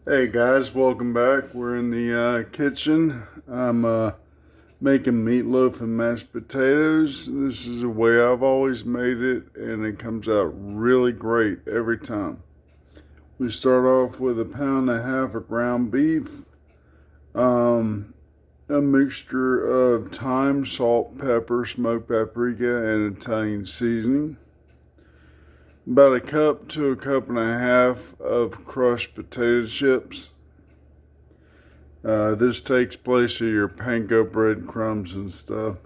Hey guys, welcome back. We're in the kitchen. I'm making meatloaf and mashed potatoes. This is the way I've always made it, and it comes out really great every time. We start off with 1.5 pounds of ground beef, a mixture of thyme, salt, pepper, smoked paprika, and Italian seasoning. About 1 cup to 1.5 cups of crushed potato chips. This takes place of your panko breadcrumbs and stuff.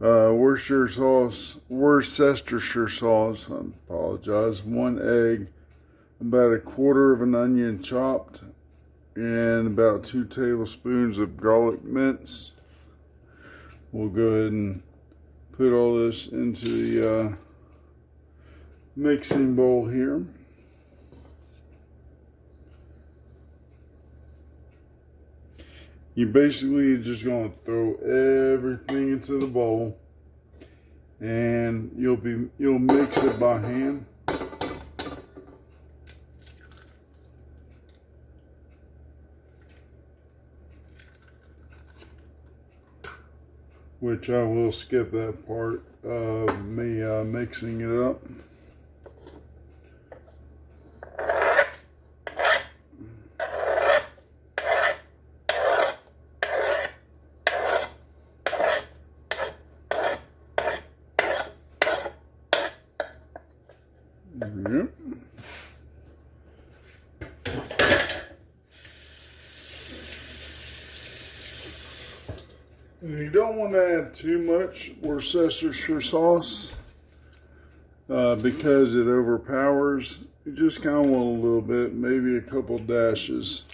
Worcestershire sauce, I apologize. 1 egg, about 1/4 of an onion chopped, and about 2 tablespoons of garlic mince. We'll go ahead and put all this into the mixing bowl here. You basically just going to throw everything into the bowl, and you'll mix it by hand. Which I will skip that part of me mixing it up. Yep. You don't want to add too much Worcestershire sauce because it overpowers. You just kind of want a little bit, maybe a couple dashes.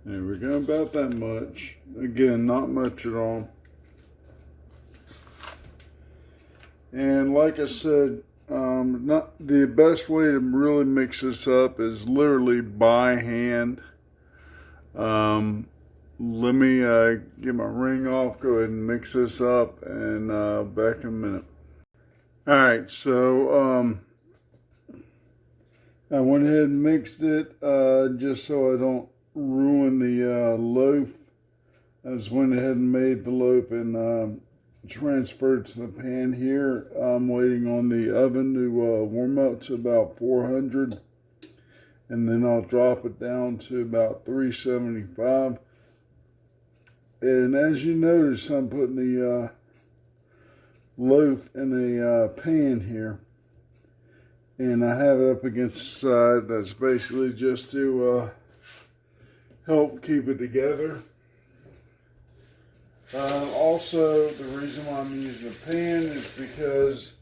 There we go, about that much. Again, not much at all. And like I said, not the best way to really mix this up is literally by hand. Let me get my ring off, go ahead and mix this up, and back in a minute. Alright, so I went ahead and mixed it just so I don't ruin the loaf. I just went ahead and made the loaf and transferred to the pan here. I'm waiting on the oven to warm up to about 400, and then I'll drop it down to about 375. And as you notice, I'm putting the loaf in a pan here, and I have it up against the side. That's basically just to help keep it together. Also, the reason why I'm using a pan is because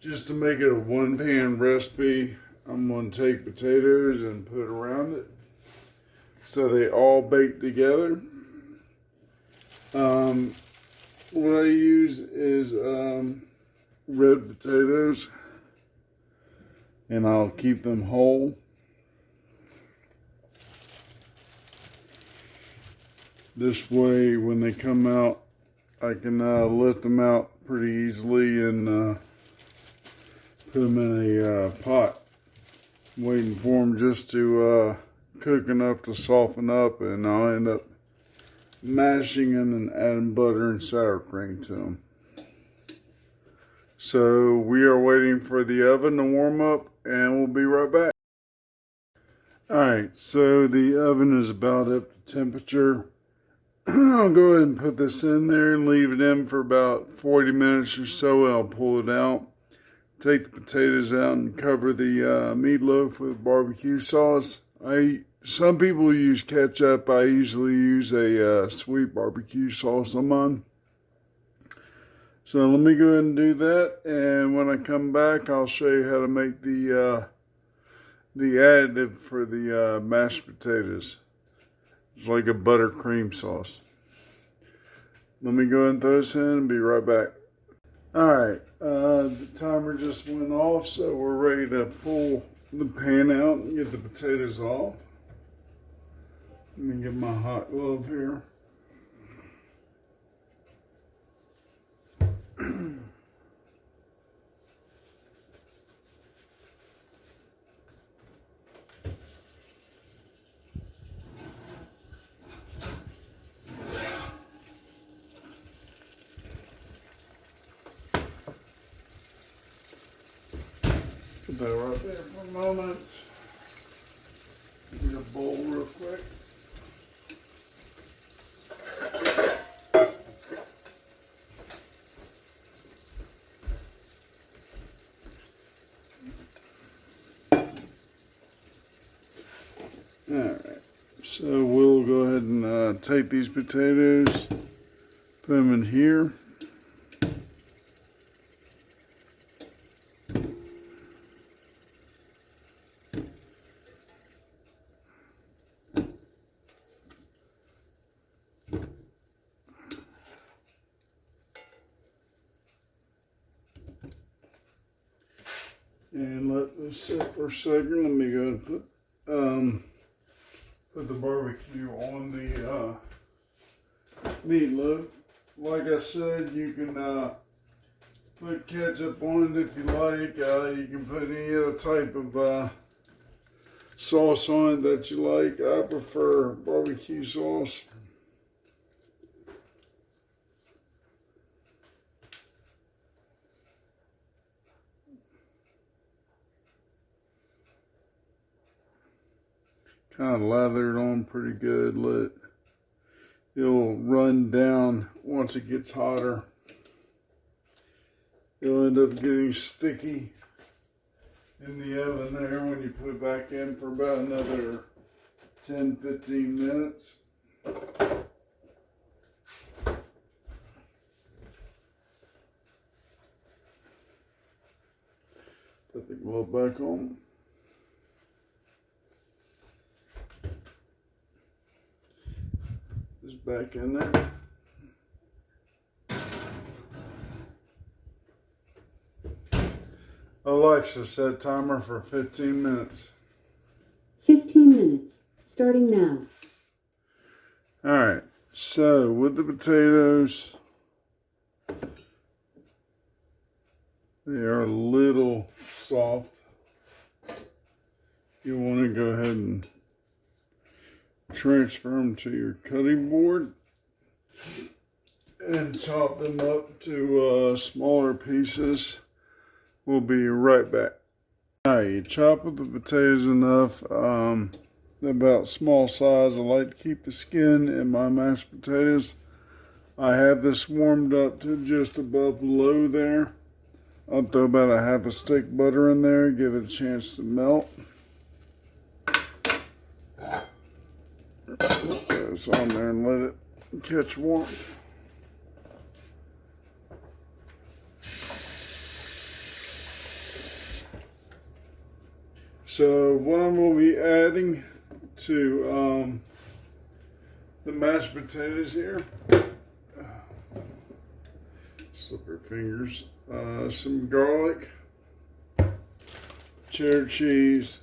just to make it a one-pan recipe, I'm going to take potatoes and put around it so they all bake together. What I use is red potatoes, and I'll keep them whole. This way, when they come out, I can lift them out pretty easily and put them in a pot. Waiting for them just to cook enough to soften up, and I'll end up mashing them and adding butter and sour cream to them. So we are waiting for the oven to warm up, and we'll be right back. Alright, so the oven is about up to temperature. I'll go ahead and put this in there and leave it in for about 40 minutes or so. I'll pull it out, take the potatoes out, and cover the meatloaf with barbecue sauce. Some people use ketchup. I usually use a sweet barbecue sauce on mine. So let me go ahead and do that, and when I come back, I'll show you how to make the additive for the mashed potatoes. It's like a buttercream sauce. Let me go ahead and throw this in and be right back. Alright, the timer just went off, so we're ready to pull the pan out and get the potatoes off. Let me get my hot glove here. Put that right there for a moment. Get a bowl real quick. Alright, so we'll go ahead and take these potatoes, put them in here. And let this sit for a second. Let me go and put the barbecue on the meatloaf. Like I said, you can put ketchup on it if you like. You can put any other type of sauce on it that you like. I prefer barbecue sauce. Kind of lather it on pretty good. It'll run down once it gets hotter. It'll end up getting sticky in the oven there when you put it back in for about another 10-15 minutes. Put the glove back on. Just back in there. Alexa, set timer for 15 minutes. 15 minutes, starting now. Alright, so with the potatoes, they are a little soft. You want to go ahead and transfer them to your cutting board and chop them up to smaller pieces. We'll be right back. Alright, you chop up the potatoes enough, about small size. I like to keep the skin in my mashed potatoes. I have this warmed up to just above low there. I'll throw about a half a stick butter in there, give it a chance to melt. Put this on there and let it catch warmth. So what I'm going to be adding to the mashed potatoes here, slip your fingers, some garlic, cheddar cheese,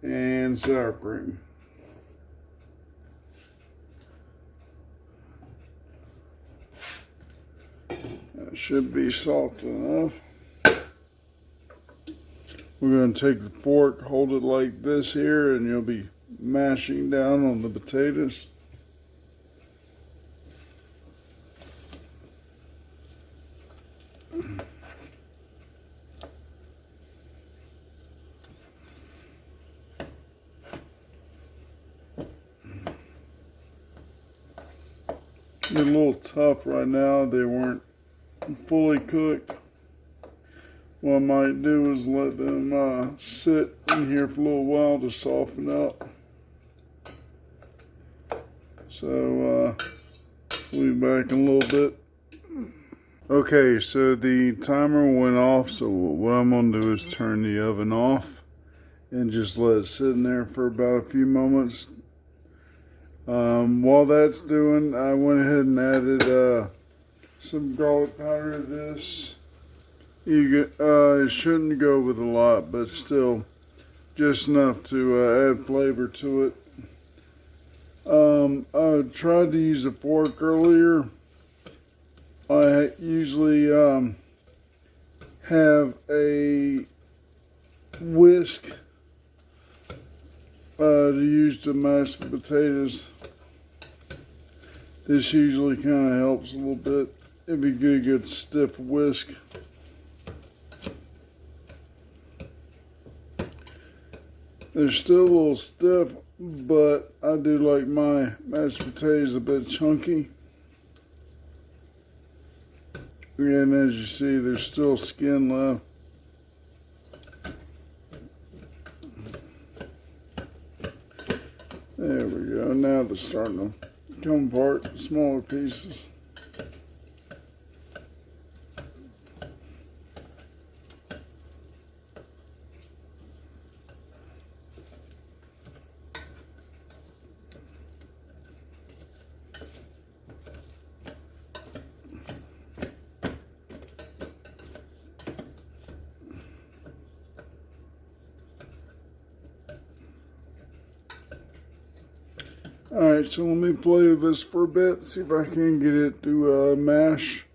and sour cream. That should be salt enough. We're going to take the fork, hold it like this here, and you'll be mashing down on the potatoes. They're a little tough right now. They weren't fully cooked. What I might do is let them sit in here for a little while to soften up. So we'll be back in a little bit. Okay, so the timer went off, so what I'm going to do is turn the oven off and just let it sit in there for about a few moments. While that's doing, I went ahead and added some garlic powder to this. It shouldn't go with a lot, but still just enough to add flavor to it. I tried to use a fork earlier. I usually have a whisk to use to mash the potatoes. This usually kind of helps a little bit. If you get a good stiff whisk. They're still a little stiff, but I do like my mashed potatoes a bit chunky. And as you see, there's still skin left. There we go. Now they're starting to come apart, smaller pieces. Alright, so let me play with this for a bit, see if I can get it to mash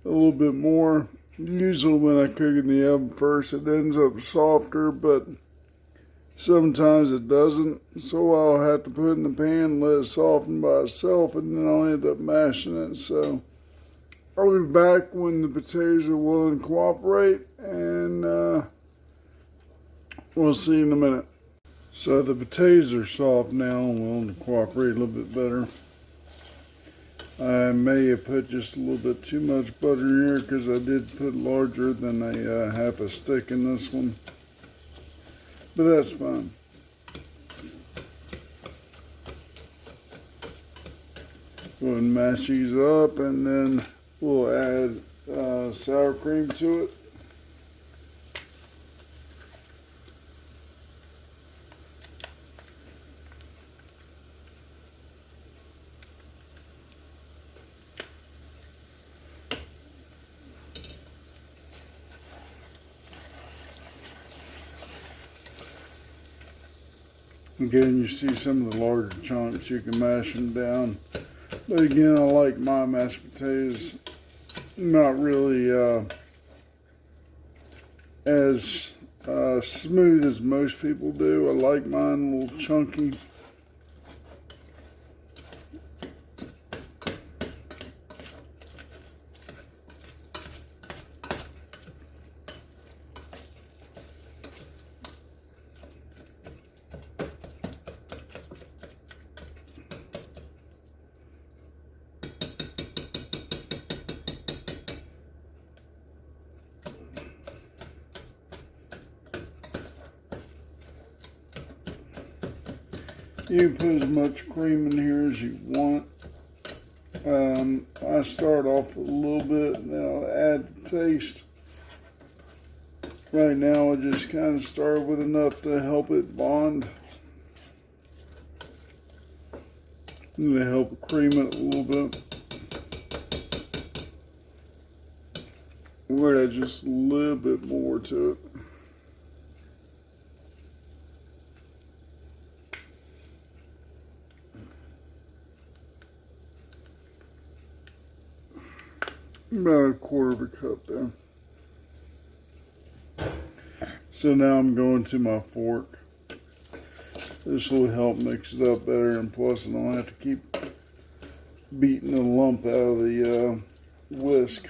a little bit more. Usually when I cook in the oven first, it ends up softer, but sometimes it doesn't. So I'll have to put it in the pan, let it soften by itself, and then I'll end up mashing it. So I'll be back when the potatoes are willing to cooperate, and we'll see in a minute. So the potatoes are soft now and willing to cooperate a little bit better. I may have put just a little bit too much butter in here because I did put larger than a half a stick in this one. But that's fine. Go ahead and mash these up, and then we'll add sour cream to it. Again, you see some of the larger chunks, you can mash them down. But again, I like my mashed potatoes not really as smooth as most people do. I like mine a little chunky. You can put as much cream in here as you want. I start off with a little bit, and then I'll add the taste. Right now, I just kind of start with enough to help it bond. And to help cream it a little bit. We're going to add just a little bit more to it. About a quarter of a cup there. So now I'm going to my fork. This will help mix it up better, and plus I don't have to keep beating the lump out of the whisk.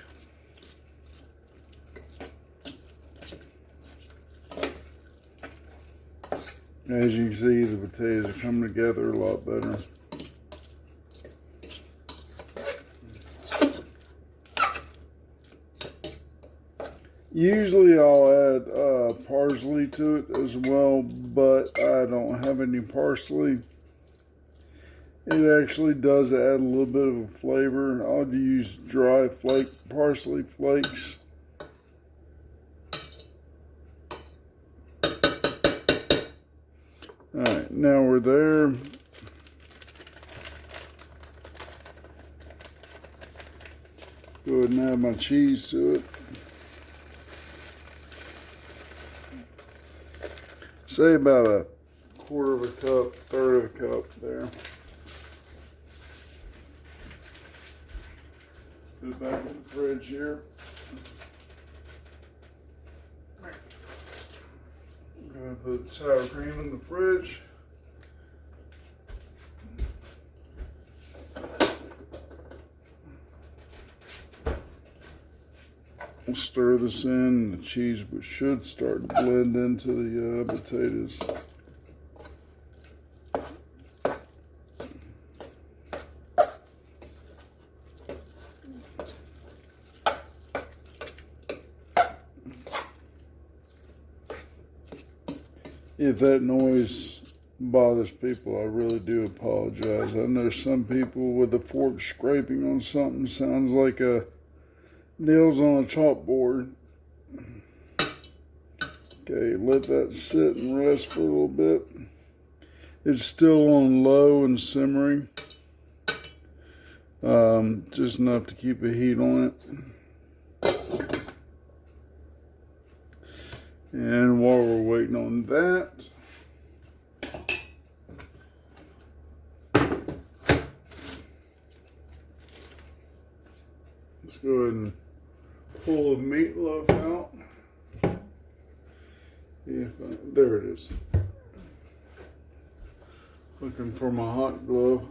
As you can see, the potatoes are coming together a lot better. Usually I'll add parsley to it as well, but I don't have any parsley. It actually does add a little bit of a flavor. I'll use dry parsley flakes. Alright, now we're there. Go ahead and add my cheese to it. Say about a quarter of a cup, third of a cup there. Put it back in the fridge here. I'm going to put sour cream in the fridge. We'll stir this in, and the cheese should start to blend into the potatoes. If that noise bothers people, I really do apologize. I know some people with a fork scraping on something sounds like a nails on a chalkboard. Okay, let that sit and rest for a little bit. It's still on low and simmering. Just enough to keep the heat on it. And while we're waiting on that, let's go ahead and pull the meatloaf out. There it is. Looking for my hot glove.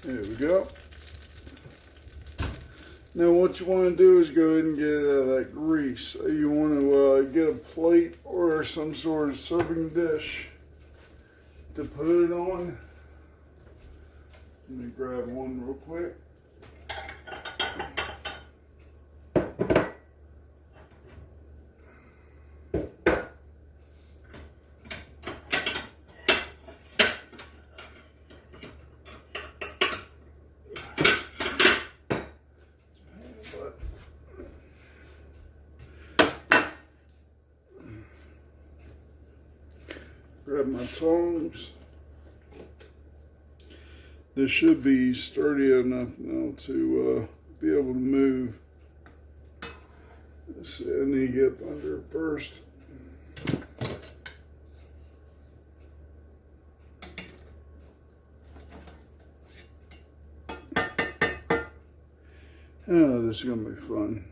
There we go. Now what you want to do is go ahead and get that grease. You want to get a plate or some sort of serving dish to put it on. Let me grab one real quick. Grab my tongs. This should be sturdy enough now to be able to move. Let's see, I need to get under it first. Oh, this is going to be fun.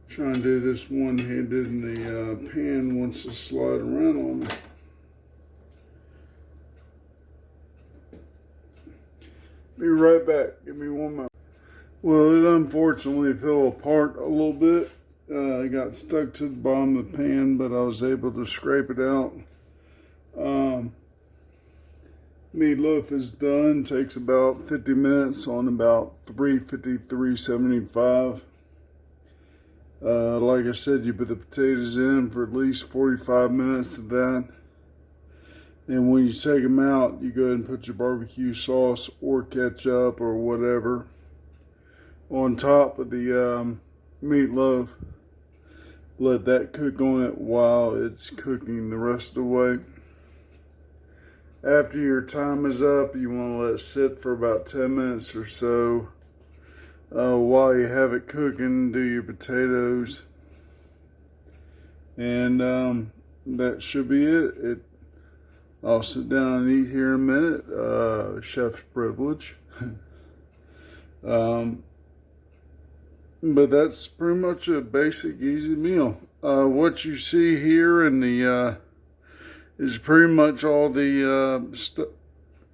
Trying to do this one-handed and the pan wants to slide around on me. Be right back. Give me 1 moment. Well, it unfortunately fell apart a little bit. It got stuck to the bottom of the pan, but I was able to scrape it out. Meatloaf is done. Takes about 50 minutes on about 375. Like I said, you put the potatoes in for at least 45 minutes of that. And when you take them out, you go ahead and put your barbecue sauce or ketchup or whatever on top of the meatloaf. Let that cook on it while it's cooking the rest of the way. After your time is up, you want to let it sit for about 10 minutes or so. While you have it cooking, do your potatoes. And that should be it. I'll sit down and eat here in a minute. Chef's privilege. But that's pretty much a basic, easy meal. What you see here in the is pretty much all the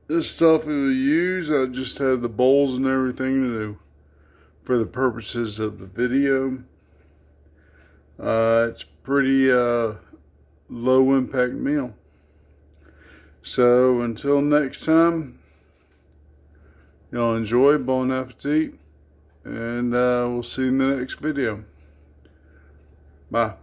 this stuff we will use. I just had the bowls and everything to do for the purposes of the video. It's pretty low impact meal. So until next time, y'all enjoy, bon appetit, and we'll see you in the next video. Bye.